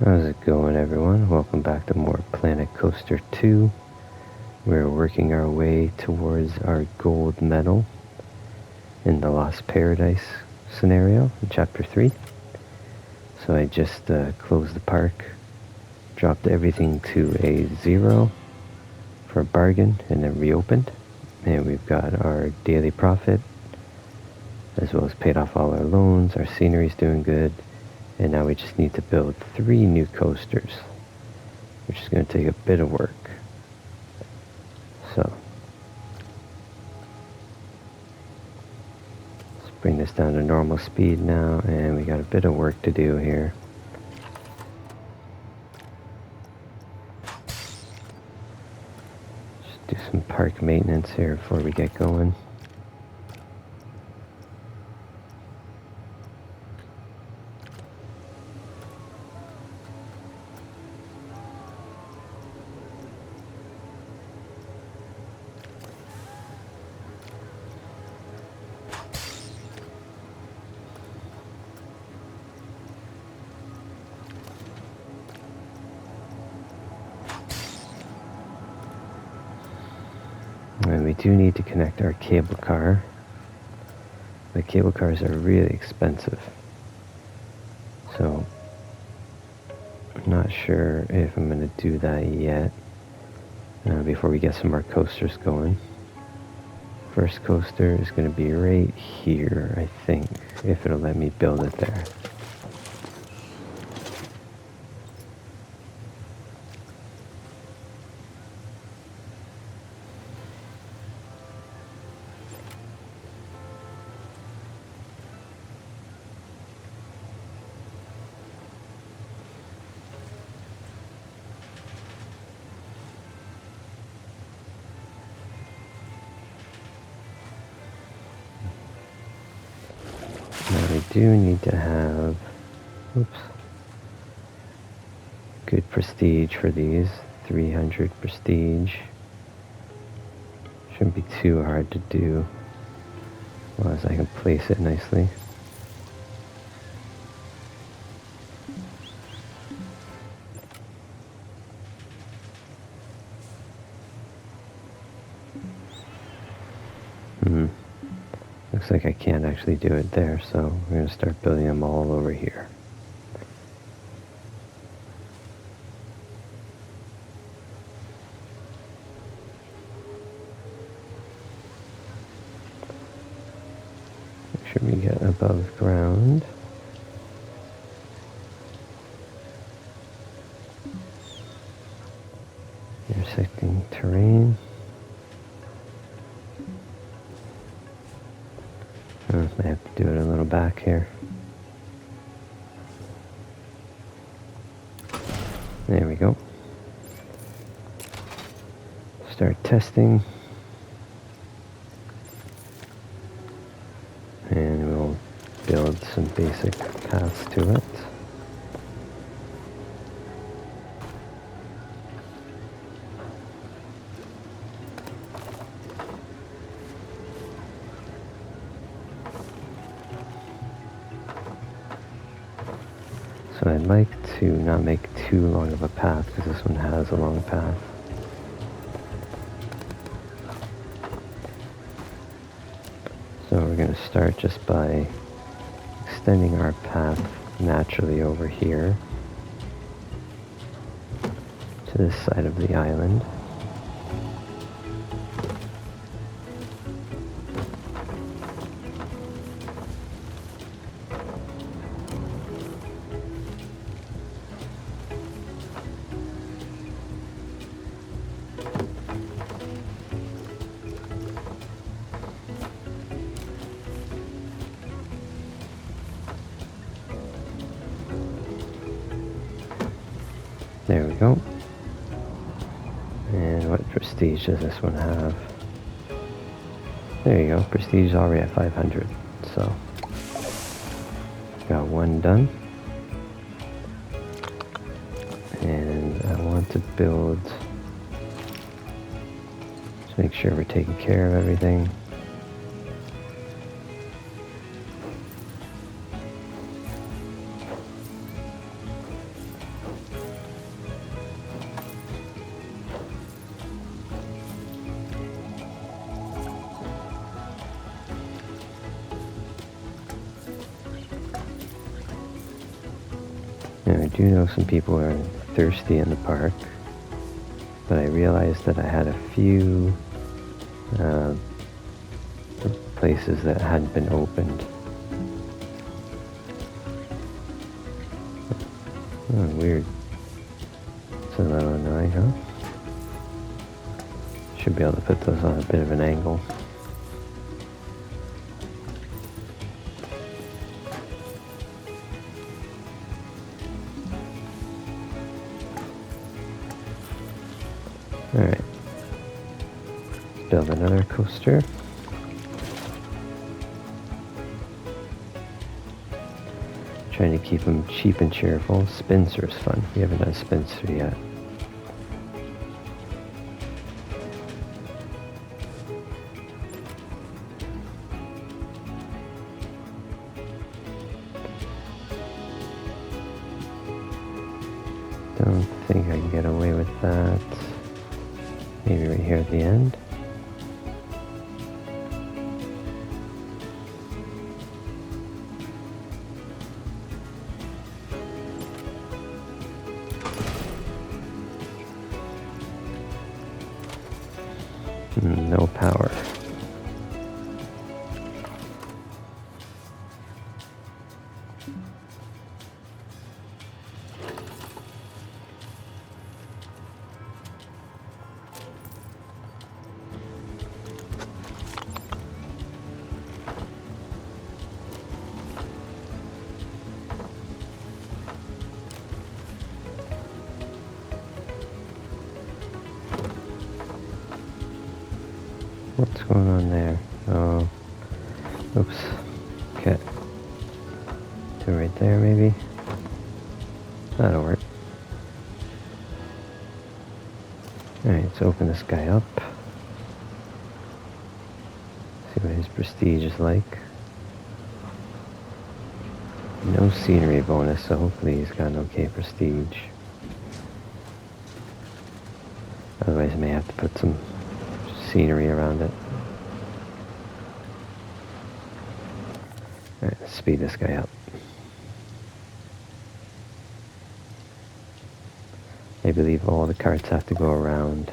How's it going, everyone? Welcome back to more Planet Coaster 2. We're working our way towards our gold medal in the Lost Paradise scenario in Chapter 3. So I just closed the park, dropped everything to a 0 for a bargain, and then reopened. And we've got our daily profit, as well as paid off all our loans. Our scenery's doing good. And now we just need to build 3 new coasters, which is going to take a bit of work. So, let's bring this down to normal speed now, and we got a bit of work to do here. Just do some park maintenance here before we get going. And we do need to connect our cable car. The cable cars are really expensive. So, I'm not sure if I'm going to do that yet before we get some more coasters going. First coaster is going to be right here, I think, if it'll let me build it there. Now we do need to have, good prestige for these. 300 prestige. Shouldn't be too hard to do, as long as I can place it nicely. Looks like I can't actually do it there, so we're going to start building them all over here. Make sure we get above ground. Intersecting terrain. I have to do it a little back here. There we go. Start testing. And we'll build some basic paths to it. So I'd like to not make too long of a path, because this one has a long path. So we're going to start just by extending our path naturally over here to this side of the island. There we go. And what prestige does this one have? There you go. Prestige is already at 500. So, got one done. And I want to build, just make sure we're taking care of everything. Now, I do know some people are thirsty in the park, but I realized that I had a few places that hadn't been opened. Oh, weird. It's a little annoying, huh? Should be able to put those on a bit of an angle. Alright. Build another coaster. Trying to keep them cheap and cheerful. Spencer's fun. We haven't done Spencer yet. Don't think I can get away with that. Maybe right here at the end. No power. What's going on there? Oh, oops. Okay. Two right there, maybe? That'll work. Alright, let's open this guy up. See what his prestige is like. No scenery bonus, so hopefully he's got an okay prestige. Otherwise I may have to put some scenery around it. Alright, let's speed this guy up. I believe all the carts have to go around.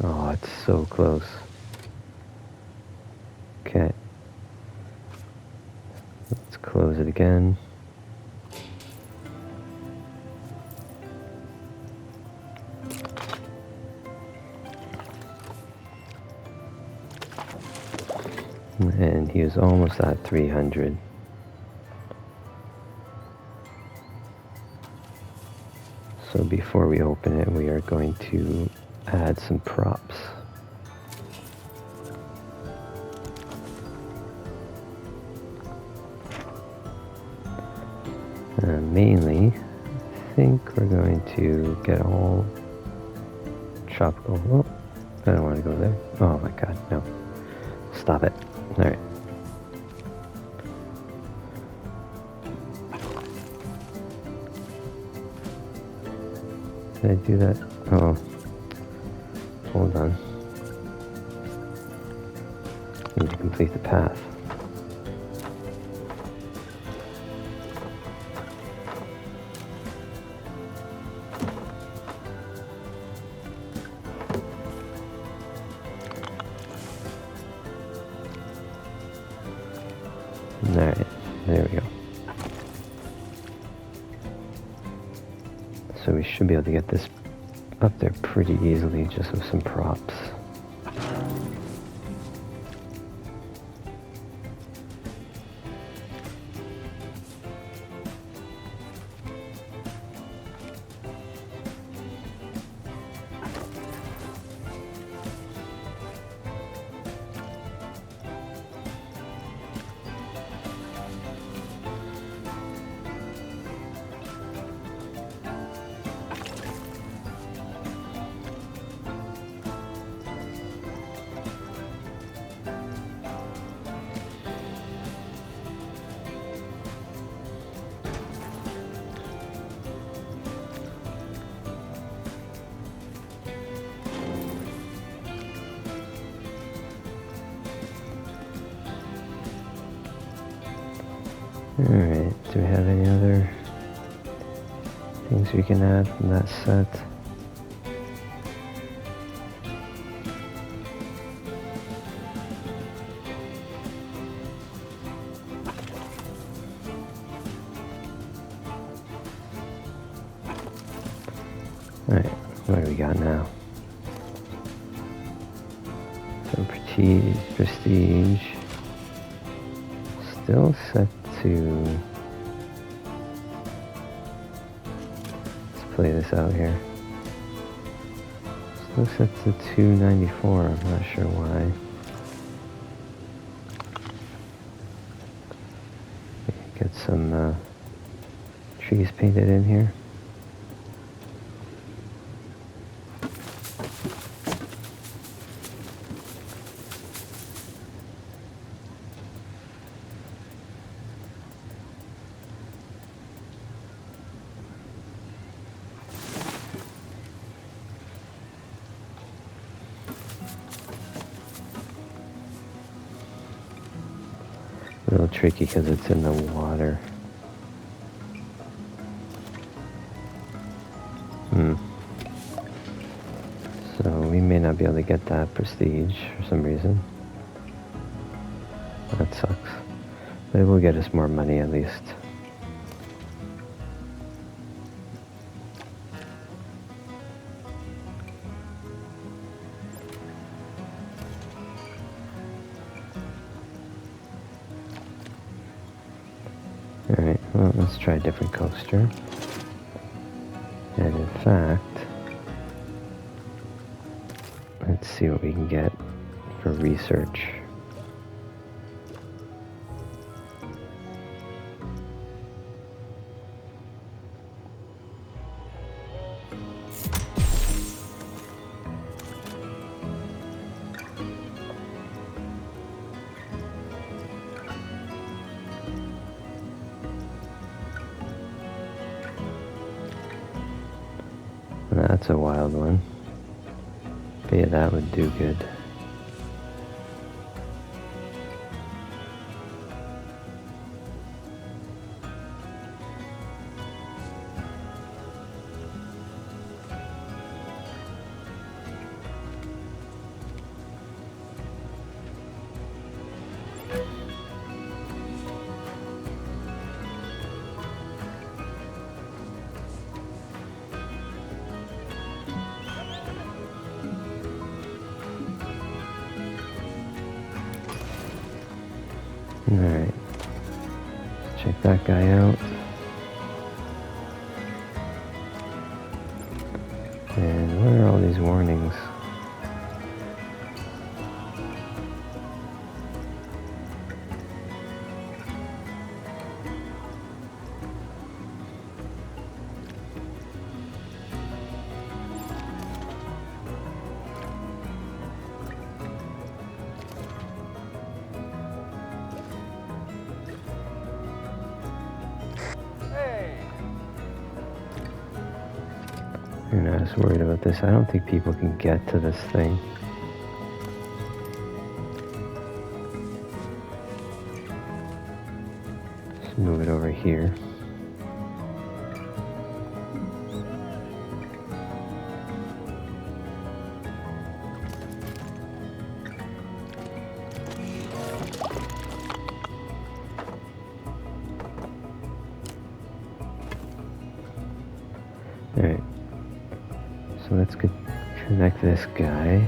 Oh, it's so close. Okay. Let's close it again. And he was almost at 300. So before we open it, we are going to add some props. Mainly, I think we're going to get all tropical. Oh, I don't want to go there. Oh my god, no. Stop it. Alright. Did I do that? Oh. Hold on. Need to complete the path. Alright, there we go. So we should be able to get this up there pretty easily just with some props. Alright, do we have any other things we can add from that set. Alright, what do we got now? So prestige. Still set to... Let's play this out here. Still set to 294, I'm not sure why. Get some trees painted in here. A little tricky because it's in the water. So we may not be able to get that prestige for some reason. That sucks. But it will get us more money at least. Alright, well, let's try a different coaster. And in fact, let's see what we can get for research. That's a wild one. But yeah, that would do good. Alright, check that guy out. And what are all these warnings? You're not as worried about this. I don't think people can get to this thing. Just move it over here. Alright. So let's connect this guy.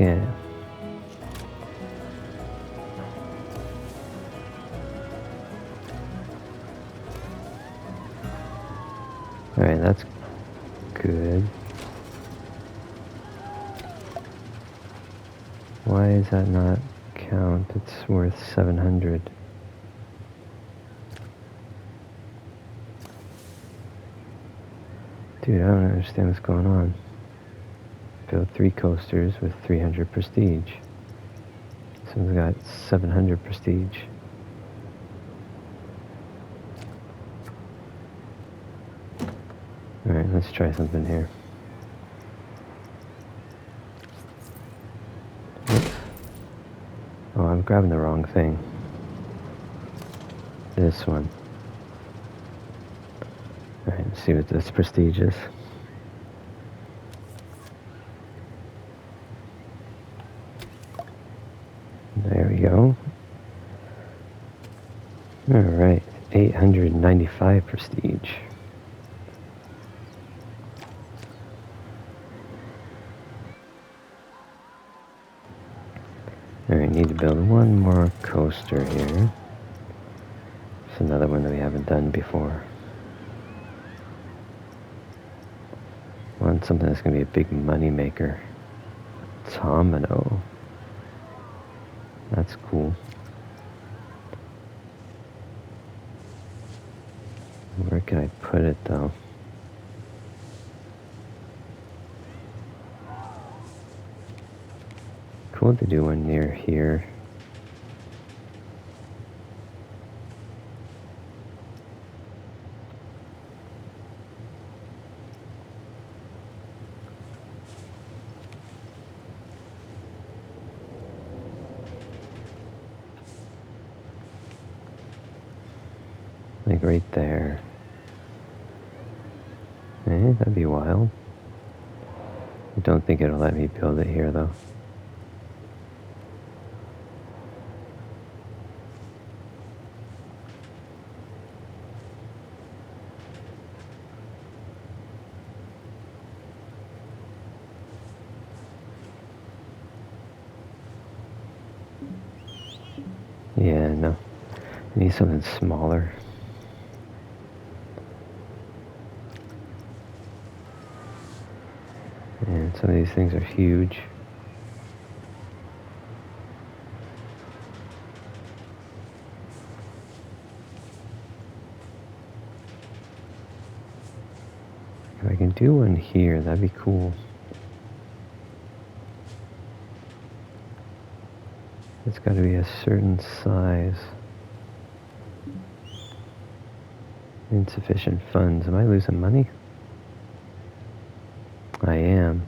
Okay. Alright, that's good. Why is that not count? It's worth 700. Dude, I don't understand what's going on. Build 3 coasters with 300 prestige. Someone's got 700 prestige. Alright, let's try something here. Oops. Oh, I'm grabbing the wrong thing. This one. Alright, let's see what this prestige is. There we go. Alright, 895 prestige. Alright, need to build one more coaster here. It's another one that we haven't done before. Want something that's going to be a big money maker. Domino. That's cool. Where can I put it though? Cool to do one near here. Like right there. Eh, that'd be wild. I don't think it'll let me build it here though. Yeah, no. I need something smaller. And some of these things are huge. If I can do one here, that'd be cool. It's got to be a certain size. Insufficient funds. Am I losing money? I am.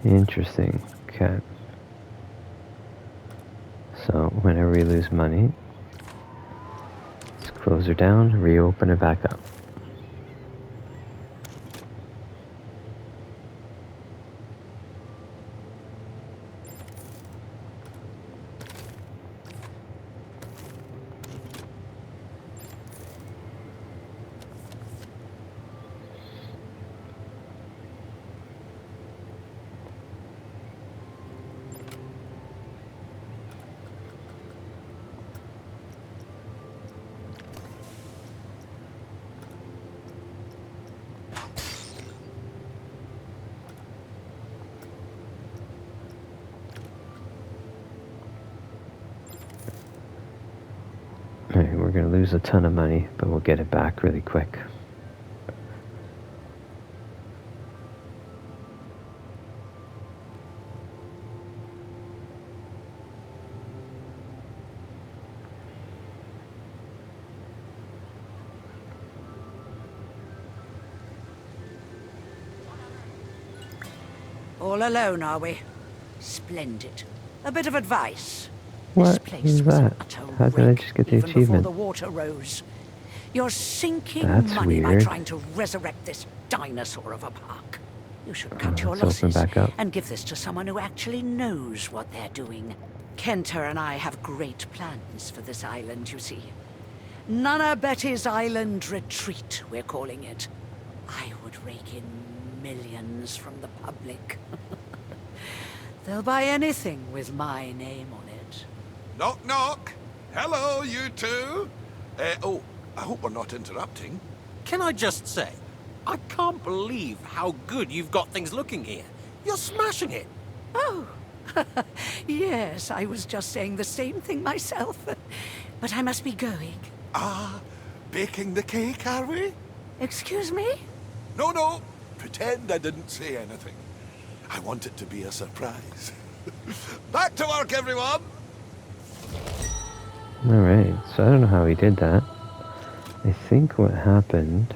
Interesting. Okay. So whenever we lose money, let's close her down, reopen it back up. Alright, we're going to lose a ton of money, but we'll get it back really quick. All alone, are we? Splendid. A bit of advice. What is that? How did I just get the achievement? Before the water rose. You're sinking That's money by weird. trying to resurrect this dinosaur of a park. You should cut your let's open losses back up. and give this to someone who actually knows what they're doing. Kenter and I have great plans for this island, you see. Nana Betty's Island Retreat, we're calling it. I would rake in millions from the public. They'll buy anything with my name on it. Knock, knock. Hello, you two. Oh, I hope we're not interrupting. Can I just say, I can't believe how good you've got things looking here. You're smashing it. Oh, yes, I was just saying the same thing myself. But I must be going. Ah, baking the cake, are we? Excuse me? No. Pretend I didn't say anything. I want it to be a surprise. Back to work, everyone! Alright, so I don't know how he did that. I think what happened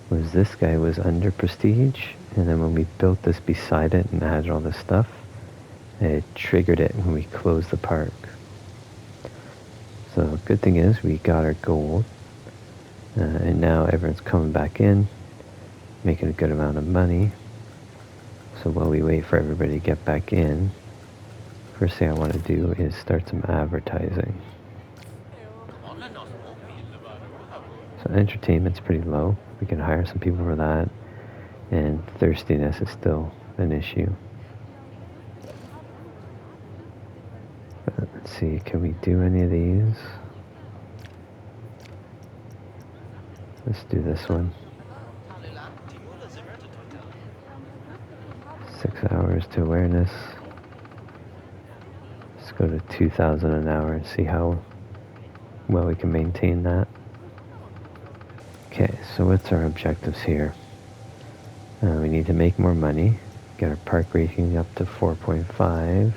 was this guy was under prestige, and then when we built this beside it and added all this stuff, it triggered it when we closed the park. So good thing is we got our gold, and now everyone's coming back in, making a good amount of money. So while we wait for everybody to get back in, first thing I want to do is start some advertising. So entertainment's pretty low. We can hire some people for that, and thirstiness is still an issue. But let's see, can we do any of these? Let's do this one. 6 hours to awareness. Let's go to 2,000 an hour and see how well we can maintain that. Okay, so what's our objectives here? We need to make more money, get our park rating up to 4.5,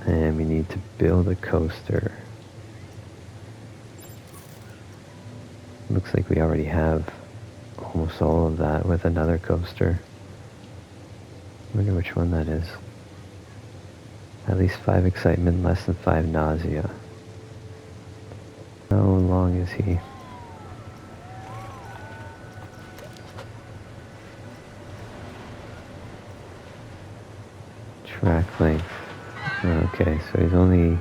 and we need to build a coaster. Looks like we already have almost all of that with another coaster. I wonder which one that is. At least 5 excitement, less than 5 nausea. How long is he? Track length. Okay, so he's only...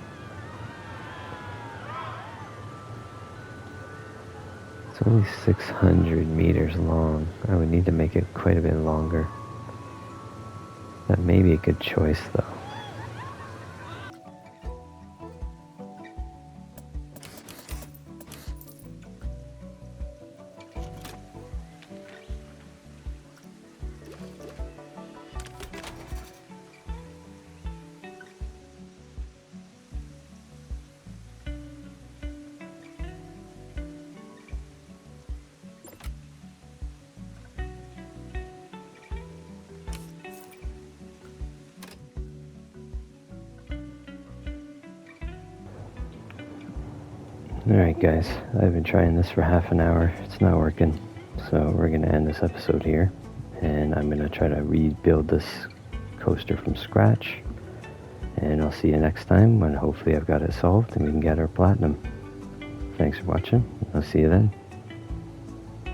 It's only 600 meters long. I would need to make it quite a bit longer. That may be a good choice, though. Alright guys, I've been trying this for half an hour. It's not working. So we're going to end this episode here. And I'm going to try to rebuild this coaster from scratch. And I'll see you next time when hopefully I've got it solved and we can get our platinum. Thanks for watching. I'll see you then.